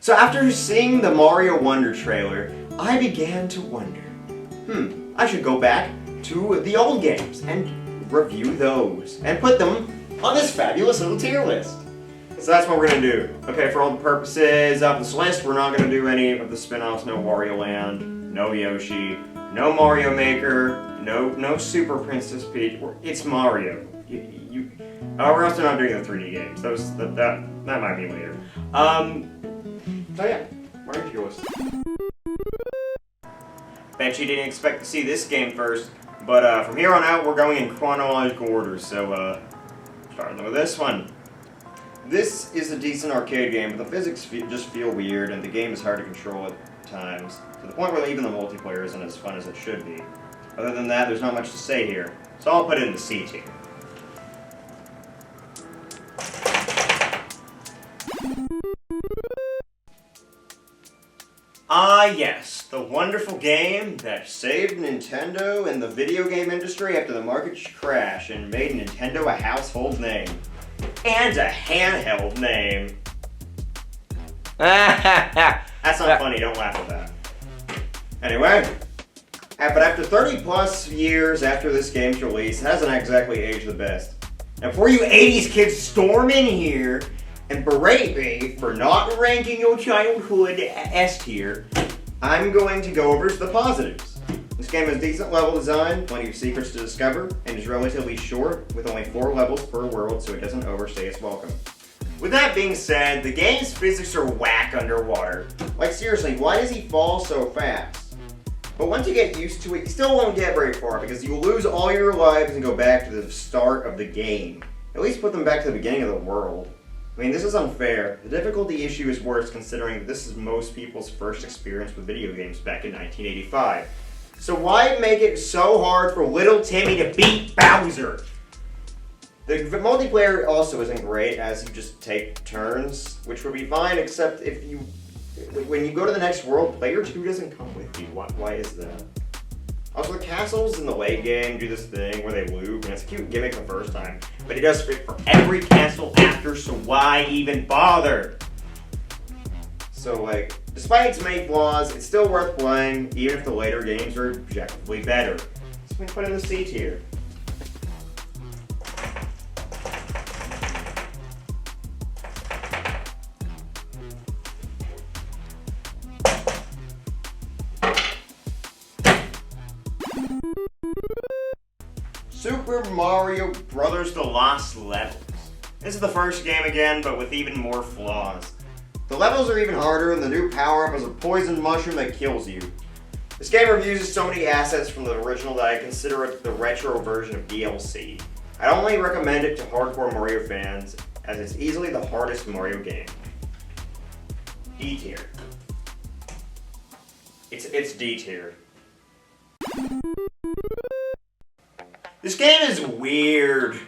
So after seeing the Mario Wonder trailer, I began to wonder, I should go back to the old games and review those and put them on this fabulous little tier list. So that's what we're going to do. Okay, for all the purposes of this list, we're not going to do any of the spin-offs. No Wario Land, no Yoshi, no Mario Maker, no Super Princess Peach. It's Mario. We're also not doing the 3D games. That might be later. So yeah, where's yours? Bet you didn't expect to see this game first, but from here on out, we're going in chronological order. So starting with this one. This is a decent arcade game, but the physics just feel weird, and the game is hard to control at times, to the point where even the multiplayer isn't as fun as it should be. Other than that, there's not much to say here, so I'll put it in the C tier. Ah yes, the wonderful game that saved Nintendo and the video game industry after the market crash and made Nintendo a household name. And a handheld name. That's not funny, don't laugh at that. Anyway, but after 30 plus years after this game's release, it hasn't exactly aged the best. Now before you 80s kids storm in here and berate me for not ranking your childhood S tier, I'm going to go over the positives. This game has decent level design, plenty of secrets to discover, and is relatively short, with only 4 levels per world, so it doesn't overstay its welcome. With that being said, the game's physics are whack underwater. Like seriously, why does he fall so fast? But once you get used to it, you still won't get very far, because you will lose all your lives and go back to the start of the game. At least put them back to the beginning of the world. I mean, this is unfair. The difficulty issue is worse considering that this is most people's first experience with video games back in 1985. So why make it so hard for little Timmy to beat Bowser? The multiplayer also isn't great, as you just take turns, which would be fine, except if when you go to the next world, player 2 doesn't come with you. Why is that? Also, the castles in the late game do this thing where they loop, and it's a cute gimmick the first time, but it does fit for every castle after, so why even bother? So, like, despite its many flaws, it's still worth playing, even if the later games are objectively better. So we put in the C tier. Super Mario Bros. The Lost Levels. This is the first game again, but with even more flaws. The levels are even harder, and the new power-up is a poison mushroom that kills you. This game reuses so many assets from the original that I consider it the retro version of DLC. I'd only recommend it to hardcore Mario fans, as it's easily the hardest Mario game. D tier. It's D tier. This game is weird.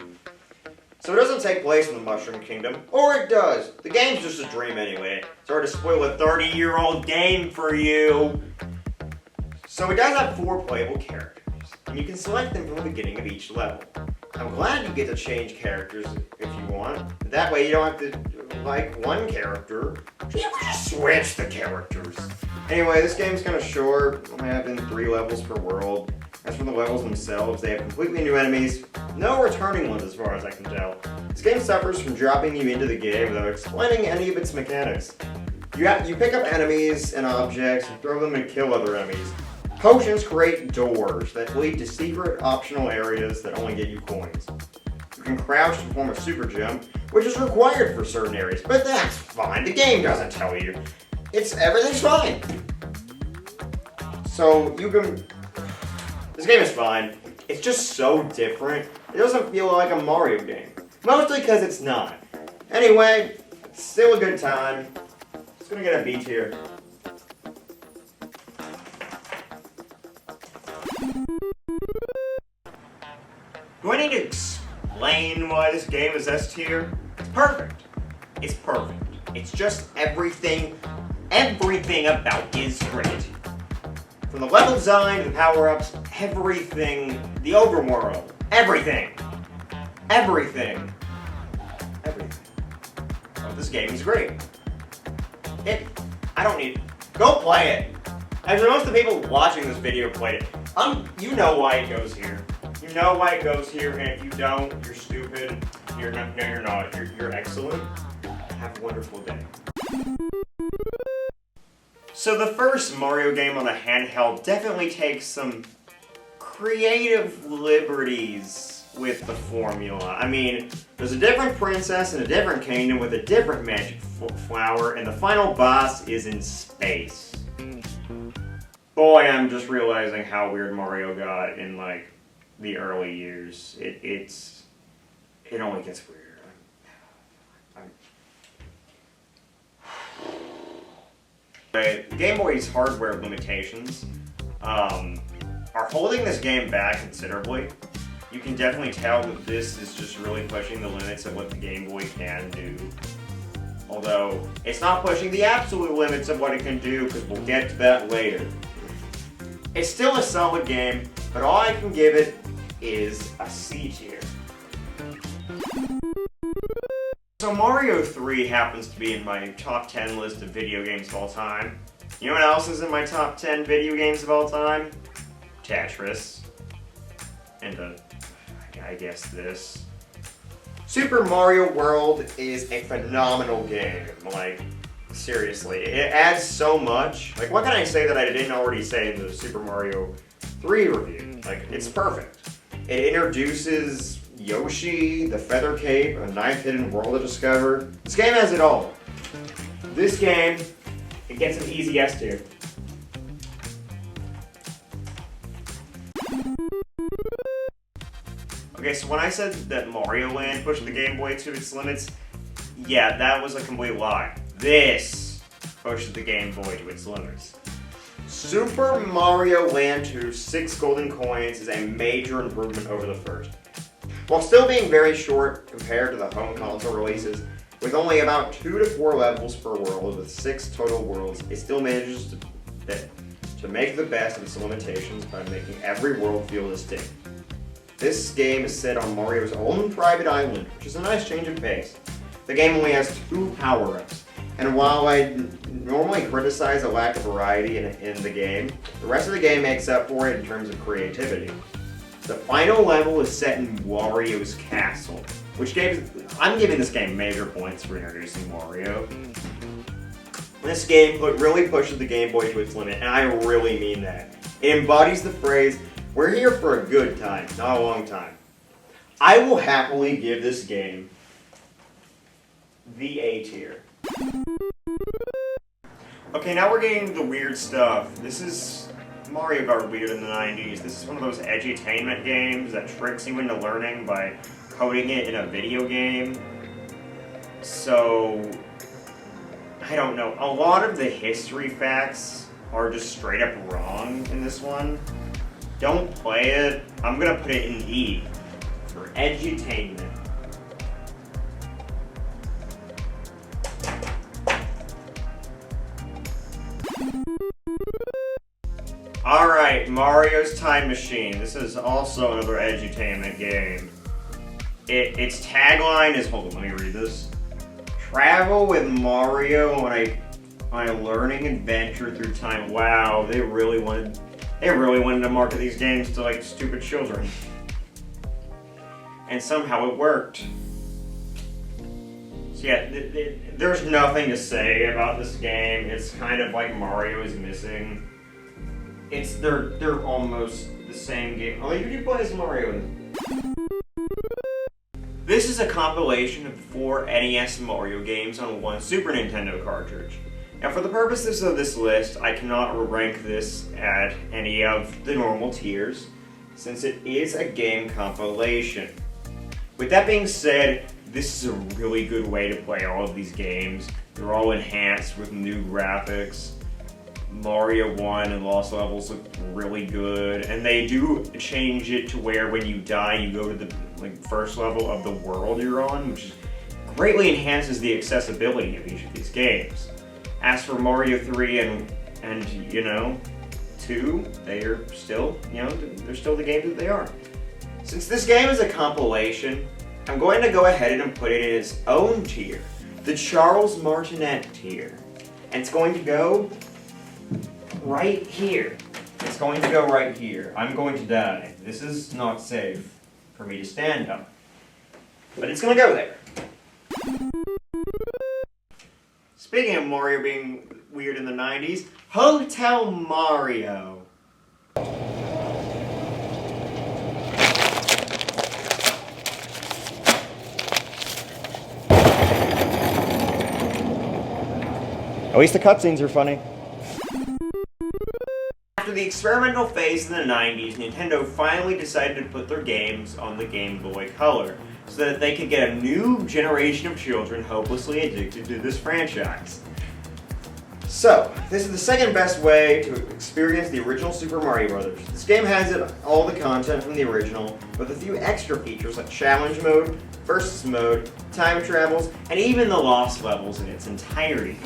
So it doesn't take place in the Mushroom Kingdom, or it does. The game's just a dream anyway. Sorry to spoil a 30-year-old game for you. So it does have 4 playable characters, and you can select them from the beginning of each level. I'm glad you get to change characters if you want. That way you don't have to like one character. You have to just switch the characters. Anyway, this game's kind of short, only having 3 levels per world. As for the levels themselves, they have completely new enemies, no returning ones as far as I can tell. This game suffers from dropping you into the game without explaining any of its mechanics. You pick up enemies and objects and throw them and kill other enemies. Potions create doors that lead to secret optional areas that only get you coins. You can crouch to form a super jump, which is required for certain areas, but that's fine, the game doesn't tell you. Everything's fine. So you can... This game is fine. It's just so different. It doesn't feel like a Mario game. Mostly because it's not. Anyway, it's still a good time. It's gonna get a B tier. Do I need to explain why this game is S tier? It's perfect. It's perfect. It's just everything about it is great. From the level design to the power-ups, everything, the overworld, everything. Oh, this game is great. I don't need. Go play it. Actually, most of the people watching this video played it. You know why it goes here. You know why it goes here, and if you don't, you're stupid. You're not. No, you're not. You're excellent. Have a wonderful day. So the first Mario game on the handheld definitely takes some creative liberties with the formula. I mean, there's a different princess in a different kingdom with a different magic flower, and the final boss is in space. Boy, I'm just realizing how weird Mario got in, like, the early years. It only gets weirder. Game Boy's hardware limitations are holding this game back considerably. You can definitely tell that this is just really pushing the limits of what the Game Boy can do. Although, it's not pushing the absolute limits of what it can do, because we'll get to that later. It's still a solid game, but all I can give it is a C tier. So Mario 3 happens to be in my top 10 list of video games of all time. You know what else is in my top 10 video games of all time? Tetris. And I guess this. Super Mario World is a phenomenal game. Like, seriously. It adds so much. Like, what can I say that I didn't already say in the Super Mario 3 review? Like, it's perfect. It introduces Yoshi, the Feather Cape, a ninth hidden world to discover. This game has it all. This game, it gets an easy S tier. Okay, so when I said that Mario Land pushed the Game Boy to its limits, yeah, that was a complete lie. This pushes the Game Boy to its limits. Super Mario Land 2's 6 golden coins is a major improvement over the first. While still being very short compared to the home console releases, with only about 2 to 4 levels per world with 6 total worlds, it still manages to make the best of its limitations by making every world feel distinct. This game is set on Mario's own private island, which is a nice change of pace. The game only has 2 power-ups, and while I normally criticize a lack of variety in the game, the rest of the game makes up for it in terms of creativity. The final level is set in Wario's castle, which I'm giving this game major points for introducing Wario. This game really pushes the Game Boy to its limit, and I really mean that. It embodies the phrase, "We're here for a good time, not a long time." I will happily give this game the A tier. Okay, now we're getting to the weird stuff. This is Mario Kart weird in the 90s. This is one of those edutainment games that tricks you into learning by coding it in a video game. So, I don't know. A lot of the history facts are just straight up wrong in this one. Don't play it. I'm gonna put it in E for edutainment. Alright, Mario's Time Machine. This is also another edutainment game. Its tagline is, hold on, let me read this. Travel with Mario on a learning adventure through time. Wow, they really wanted to market these games to like stupid children. And somehow it worked. So yeah, there's nothing to say about this game. It's kind of like Mario is missing. They're almost the same game. Although you do play as Mario. This is a compilation of 4 NES Mario games on one Super Nintendo cartridge. Now for the purposes of this list, I cannot rank this at any of the normal tiers, since it is a game compilation. With that being said, this is a really good way to play all of these games. They're all enhanced with new graphics. Mario 1 and Lost Levels look really good, and they do change it to where when you die, you go to the first level of the world you're on, which greatly enhances the accessibility of each of these games. As for Mario 3 and 2, they're still, they're still the games that they are. Since this game is a compilation, I'm going to go ahead and put it in its own tier, the Charles Martinet tier. And it's going to go right here. It's going to go right here. I'm going to die. This is not safe for me to stand up. But it's going to go there. Speaking of Mario being weird in the 90s, Hotel Mario. At least the cutscenes are funny. After the experimental phase in the 90s, Nintendo finally decided to put their games on the Game Boy Color so that they could get a new generation of children hopelessly addicted to this franchise. So, this is the second best way to experience the original Super Mario Bros. This game has all the content from the original, with a few extra features like challenge mode, versus mode, time travels, and even the lost levels in its entirety.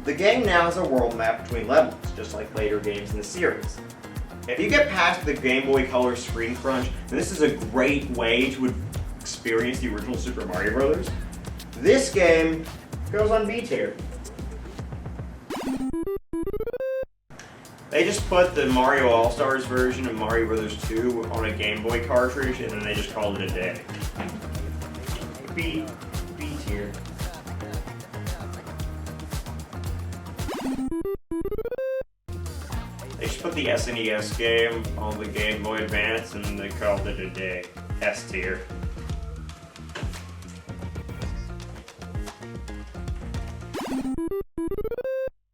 The game now has a world map between levels, just like later games in the series. If you get past the Game Boy Color screen crunch, then this is a great way to experience the original Super Mario Bros. This game goes on B tier. They just put the Mario All-Stars version of Mario Bros. 2 on a Game Boy cartridge, and then they just called it a day. B tier. They just put the SNES game on the Game Boy Advance and they called it a day. S tier.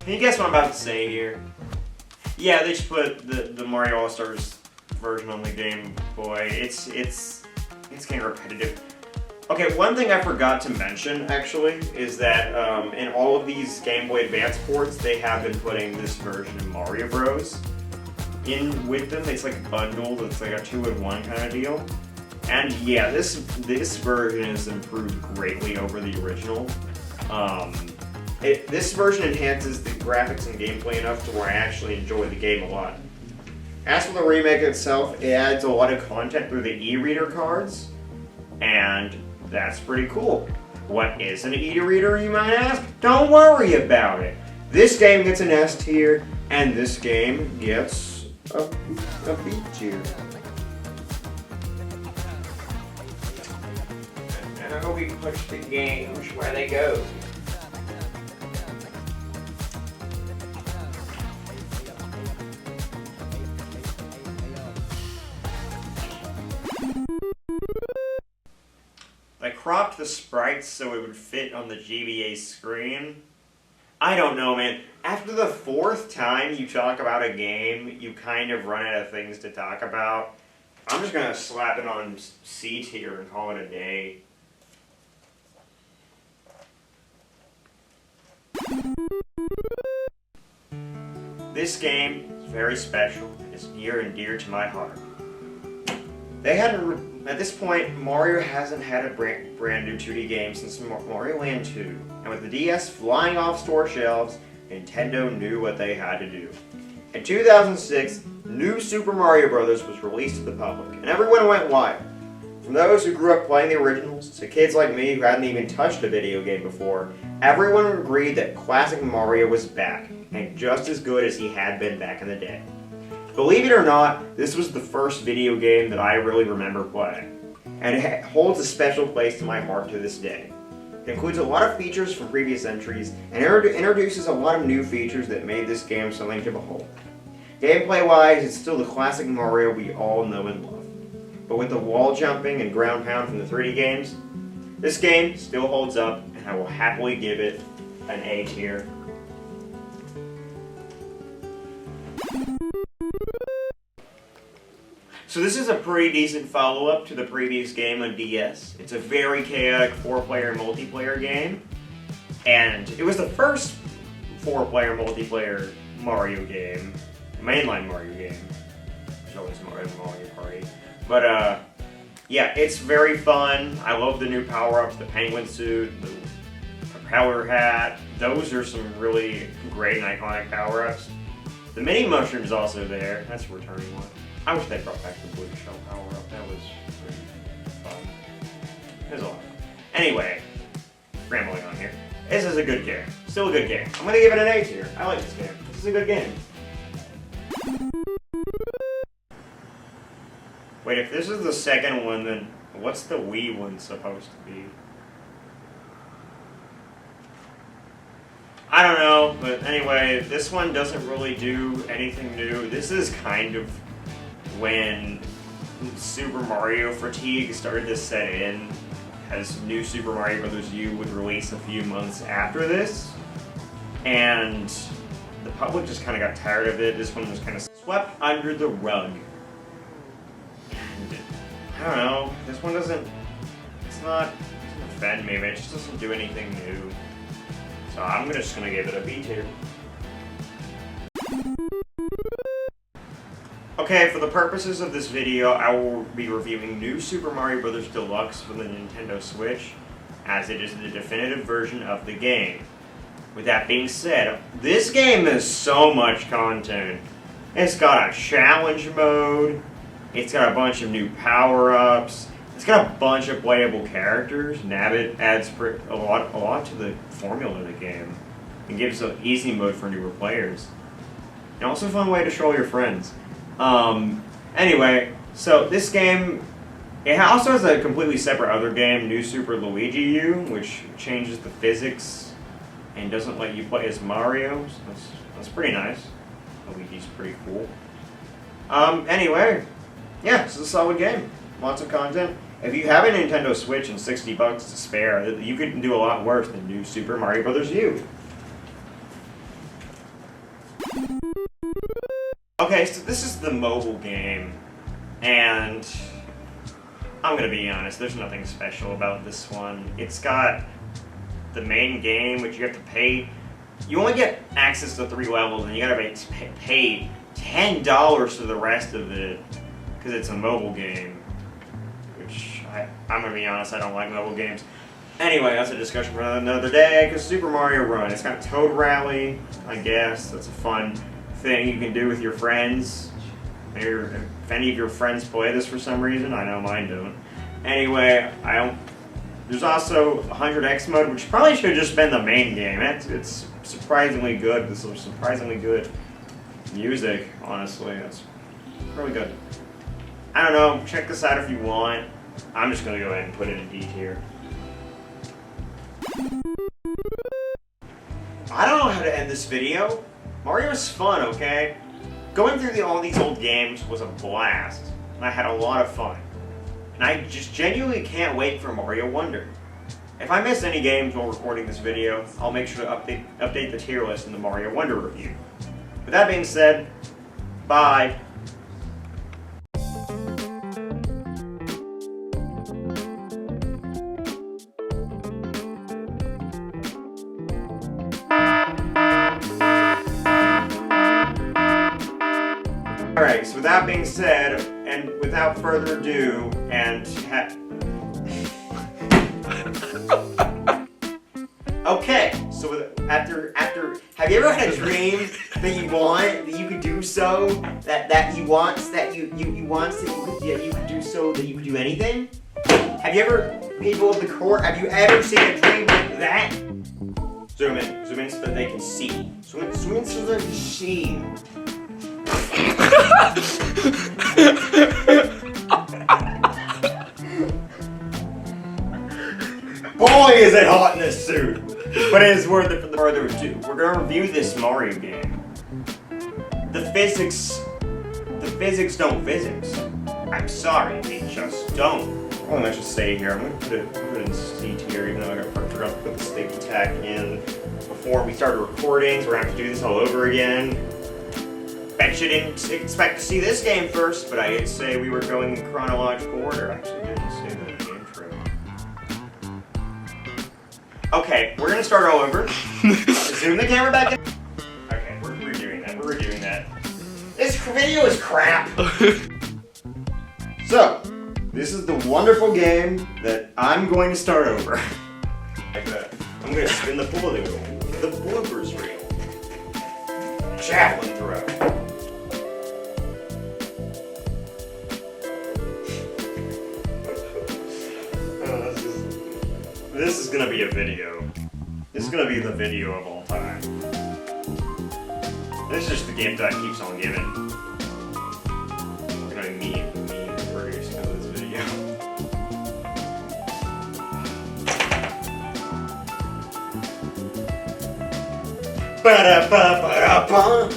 Can you guess what I'm about to say here? Yeah, they just put the Mario All-Stars version on the Game Boy. It's kind of repetitive. Okay, one thing I forgot to mention, actually, is that in all of these Game Boy Advance ports, they have been putting this version of Mario Bros. In with them. It's like bundled, it's like a 2-in-1 kind of deal. And yeah, this version is improved greatly over the original. This version enhances the graphics and gameplay enough to where I actually enjoy the game a lot. As for the remake itself, it adds a lot of content through the e-reader cards, and that's pretty cool. What is an e-reader, you might ask? Don't worry about it. This game gets an S tier, and this game gets a B tier. And I hope we push the games where they go. They cropped the sprites so it would fit on the GBA screen. I don't know, man. After the 4th time you talk about a game, you kind of run out of things to talk about. I'm just gonna slap it on C tier and call it a day. This game is very special and is near and dear to my heart. At this point, Mario hasn't had a brand new 2D game since Mario Land 2, and with the DS flying off store shelves, Nintendo knew what they had to do. In 2006, New Super Mario Bros. Was released to the public, and everyone went wild. From those who grew up playing the originals, to kids like me who hadn't even touched a video game before, everyone agreed that classic Mario was back, and just as good as he had been back in the day. Believe it or not, this was the first video game that I really remember playing, and it holds a special place in my heart to this day. It includes a lot of features from previous entries, and introduces a lot of new features that made this game something to behold. Gameplay-wise, it's still the classic Mario we all know and love. But with the wall jumping and ground pound from the 3D games, this game still holds up, and I will happily give it an A tier. So this is a pretty decent follow-up to the previous game on DS. It's a very chaotic 4-player multiplayer game, and it was the first 4-player multiplayer Mario game, mainline Mario game. There's always Mario Party. But yeah, it's very fun. I love the new power-ups, the penguin suit, the propeller hat. Those are some really great and iconic power-ups. The mini mushroom's also there. That's a returning one. I wish they brought back the blue shell power-up. That was pretty fun. It was a lot of fun. Anyway, rambling on here. This is a good game. Still a good game. I'm gonna give it an A tier. I like this game. This is a good game. Wait, if this is the second one, then what's the Wii one supposed to be? I don't know, but anyway, this one doesn't really do anything new. This is kind of when Super Mario fatigue started to set in, as New Super Mario Bros. U would release a few months after this, and the public just kind of got tired of it. This one was kind of swept under the rug. And I don't know, this one doesn't offend me, but it just doesn't do anything new. So I'm just gonna give it a B tier. Okay, for the purposes of this video, I will be reviewing New Super Mario Bros. Deluxe for the Nintendo Switch, as it is the definitive version of the game. With that being said, this game has so much content. It's got a challenge mode, it's got a bunch of new power-ups, it's got a bunch of playable characters. Nabbit adds a lot to the formula of the game, and gives an easy mode for newer players. And also a fun way to show your friends. Anyway, so this game, it also has a completely separate other game, New Super Luigi U, which changes the physics and doesn't let you play as Mario, so that's pretty nice. Luigi's pretty cool. Anyway, yeah, it's a solid game. Lots of content. If you have a Nintendo Switch and $60 to spare, you could do a lot worse than New Super Mario Bros. U. Okay, so this is the mobile game, and I'm gonna be honest, there's nothing special about this one. It's got the main game, which you have to pay. You only get access to 3 levels, and you gotta pay $10 for the rest of it, because it's a mobile game, which I'm gonna be honest, I don't like mobile games. Anyway, that's a discussion for another day, because Super Mario Run, it's got Toad Rally, I guess. That's a fun thing you can do with your friends. If any of your friends play this for some reason, I know mine don't. Anyway, there's also 100X mode, which probably should have just been the main game. It's surprisingly good. This is surprisingly good music, honestly. That's really good. I don't know, check this out if you want. I'm just gonna go ahead and put it in D tier. I don't know how to end this video. Mario's fun, okay? Going through all these old games was a blast, and I had a lot of fun. And I just genuinely can't wait for Mario Wonder. If I miss any games while recording this video, I'll make sure to update the tier list in the Mario Wonder review. With that being said, bye. Alright, so with that being said, and without further ado, and okay, so after, have you ever had a dream that you could do so, you could do so that you could do anything? Have you ever, people of the court, have you ever seen a dream like that? Zoom in so that they can see. Zoom in so that they can see. Boy, is it hot in this suit! But it is worth it for the further ado. We're gonna review this Mario game. The physics don't physics. I'm sorry, they just don't. Oh, I should say here, I'm gonna put it in C tier, even though I forgot to put the sticky tack in before we started recording, so we're gonna have to do this all over again. Bet you didn't expect to see this game first, but I did say we were going in chronological order. I actually didn't say that in the intro. Okay, we're gonna start all over. Zoom the camera back in. Okay, we're redoing that. This video is crap. So, this is the wonderful game that I'm going to start over. I'm gonna spin the bullet wheel. The bloopers reel. Javelin throw. This is gonna be a video. This is gonna be the video of all This is just the gift that keeps on giving. We're gonna be me produced of this video. Ba-da-ba-ba-da-ba.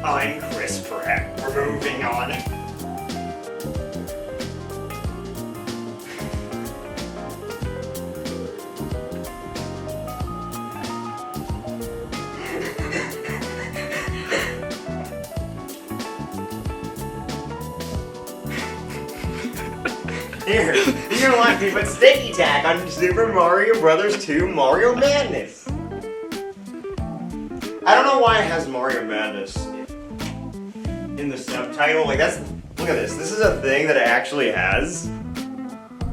I'm Chris Pratt. We're moving on. Here, you're gonna like me, but sticky tack on Super Mario Brothers 2 Mario Madness. I don't know why it has Mario Madness in the subtitle. Like that's, look at this. This is a thing that it actually has.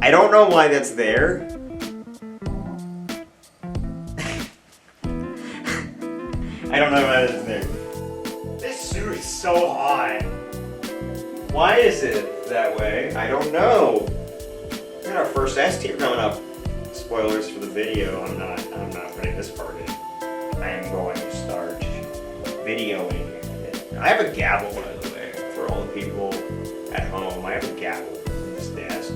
I don't know why that's there. I don't know why that's there. This suit is so hot. Why is it that way? I don't know. We got our first S tier coming up. Spoilers for the video. I'm not putting this part in. I am going to start videoing it. I have a gavel, by the way, for all the people at home. I have a gavel on this desk.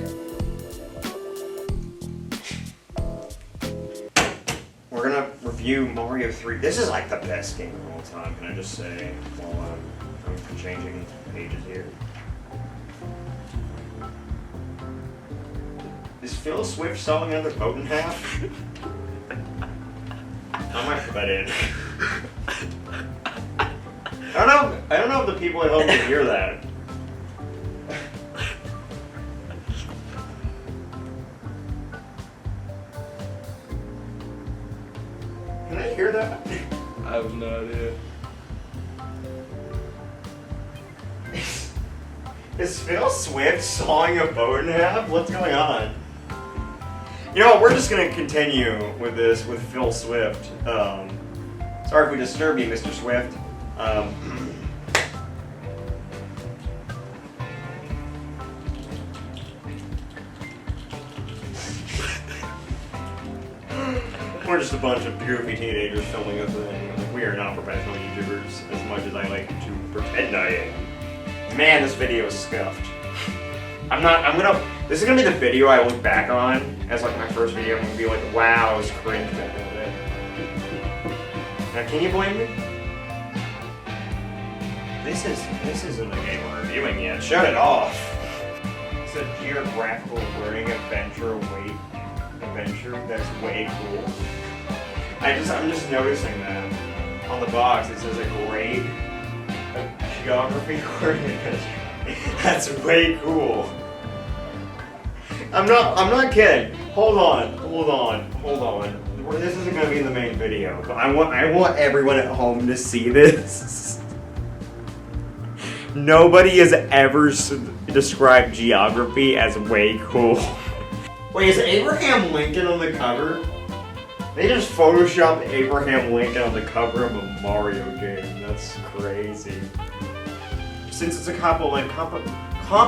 We're gonna review Mario 3. This is like the best game of all time, can I just say, while I'm changing pages here. Is Phil Swift sawing another boat in half? I might put that in. I don't know if the people at home can hear that. Can I hear that? I have no idea. Is Phil Swift sawing a boat in half? What's going on? You know what, we're just gonna continue with this with Phil Swift. Sorry if we disturb you, Mr. Swift. We're just a bunch of goofy teenagers filming a thing. Like, we are not professional YouTubers as much as I like to pretend I am. Man, this video is scuffed. This is gonna be the video I look back on as like my first video. I'm gonna be like, wow, I was cringe back in the day. Now, can you blame me? This isn't the game we're reviewing yet. Shut it off. It's a geographical learning adventure. That's way cool. I'm just noticing that on the box it says a grade of geography learning adventure. That's way cool. I'm not kidding. Hold on. This isn't gonna be in the main video, but I want everyone at home to see this. Nobody has ever described geography as way cool. Wait, is Abraham Lincoln on the cover? They just photoshopped Abraham Lincoln on the cover of a Mario game. That's crazy. Since it's a compilation, how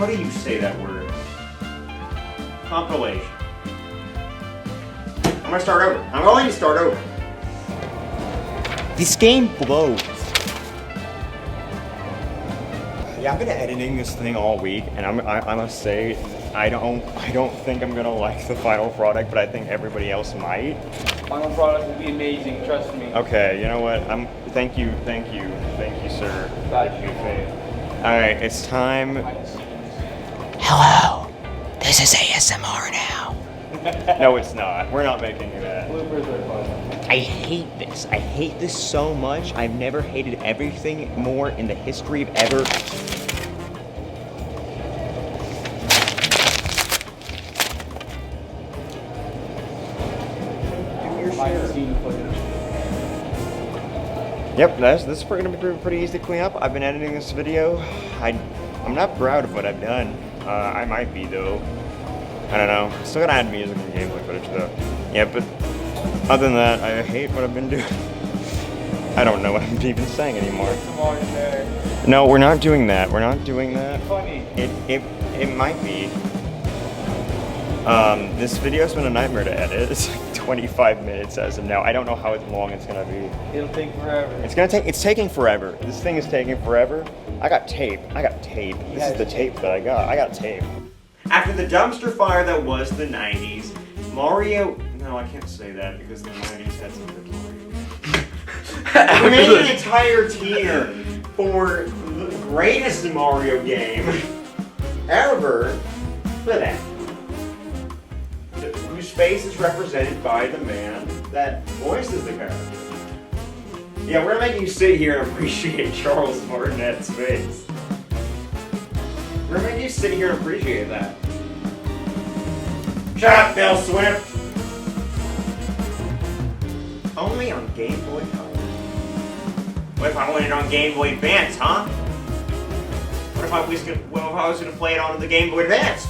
do you say that word? Compilation. I'm gonna start over. I'm going to start over. This game blows. Yeah, I've been editing this thing all week, and I must say, I don't think I'm gonna like the final product, but I think everybody else might. Final product will be amazing, trust me. Okay, you know what? Thank you, sir. Thank you, faith. All right, it's time. Hello, this is ASMR now. No, it's not. We're not making you that. Bloopers are fun. I hate this. I hate this so much. I've never hated everything more in the history of ever. Yep, this is going to be pretty easy to clean up. I've been editing this video. I'm not proud of what I've done. I might be though. I don't know. Still gotta add music and gameplay footage though. Yeah, but other than that, I hate what I've been doing. I don't know what I'm even saying anymore. No, we're not doing that. We're not doing that. Funny. It might be. This video's been a nightmare to edit. It's like 25 minutes as of now. I don't know how long it's gonna be. It'll take forever. It's taking forever. This thing is taking forever. I got tape. This is the tape that I got. I got tape. After the dumpster fire that was the 90s, Mario... No, I can't say that because the 90s had some good Mario. We made an entire tier for the greatest Mario game ever. Look at that. Whose face is represented by the man that voices the character. Yeah, we're gonna make you sit here and appreciate Charles Martinet's face. We're gonna make you sit here and appreciate that. Shut up, Bill Swift! Only on Game Boy Color. What if I wanted it on Game Boy Advance, huh? What if I was gonna play it on the Game Boy Advance?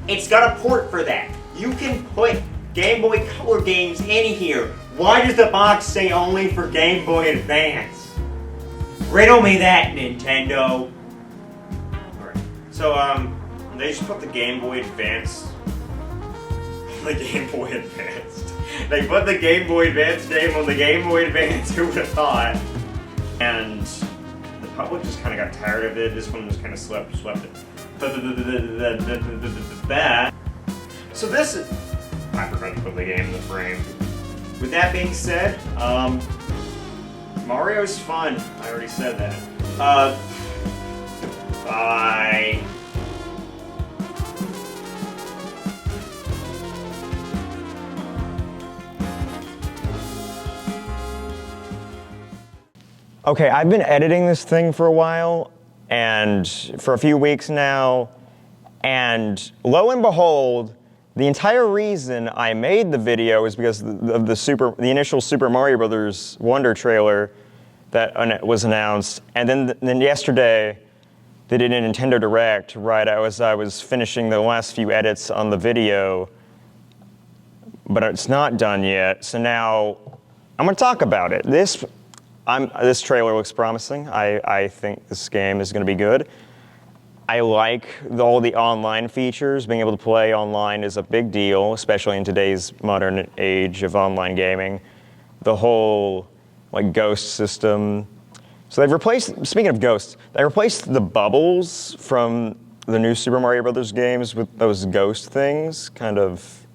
It's got a port for that. You can put Game Boy Color games in here. Why does the box say only for Game Boy Advance? Riddle me that, Nintendo. Alright. So, they just put the Game Boy Advance on the Game Boy Advance. They put the Game Boy Advance game on the Game Boy Advance, who would have thought? And the public just kind of got tired of it. This one just kind of swept it. So this is... I forgot to put the game in the frame. With that being said, Mario's fun. I already said that. Bye. Okay, I've been editing this thing for a while, and for a few weeks now, and lo and behold, the entire reason I made the video is because of the initial Super Mario Brothers Wonder trailer that was announced, and then yesterday they did a Nintendo Direct right as I was finishing the last few edits on the video, but it's not done yet. So now I'm going to talk about it. This trailer looks promising. I think this game is going to be good. I like all the online features. Being able to play online is a big deal, especially in today's modern age of online gaming. The whole ghost system. So they've replaced, speaking of ghosts, they replaced the bubbles from the new Super Mario Brothers games with those ghost things, kind of.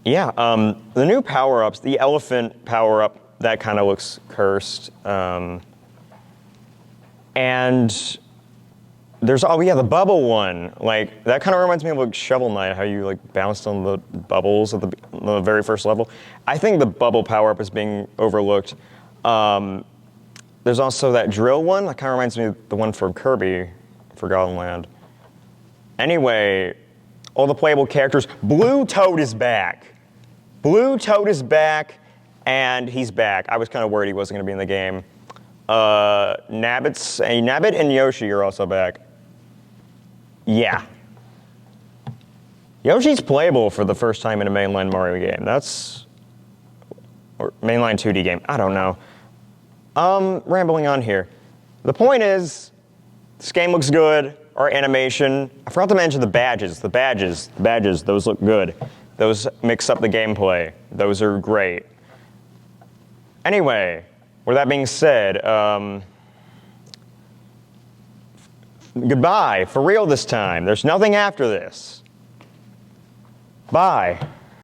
Yeah, the new power-ups, the elephant power-up, that kind of looks cursed. And there's, the bubble one. That kind of reminds me of Shovel Knight, how you bounced on the bubbles at the very first level. I think the bubble power-up is being overlooked. There's also that drill one. That kind of reminds me of the one from Kirby, Forgotten Land. Anyway, all the playable characters. Blue Toad is back. Blue Toad is back, and he's back. I was kind of worried he wasn't going to be in the game. Nabbit and Yoshi are also back. Yeah. Yoshi's playable for the first time in a mainline Mario game. Or mainline 2D game. I don't know. Rambling on here. The point is, this game looks good. Our animation. I forgot to mention the badges. The badges, those look good. Those mix up the gameplay. Those are great. Anyway, with that being said, goodbye, for real this time. There's nothing after this. Bye.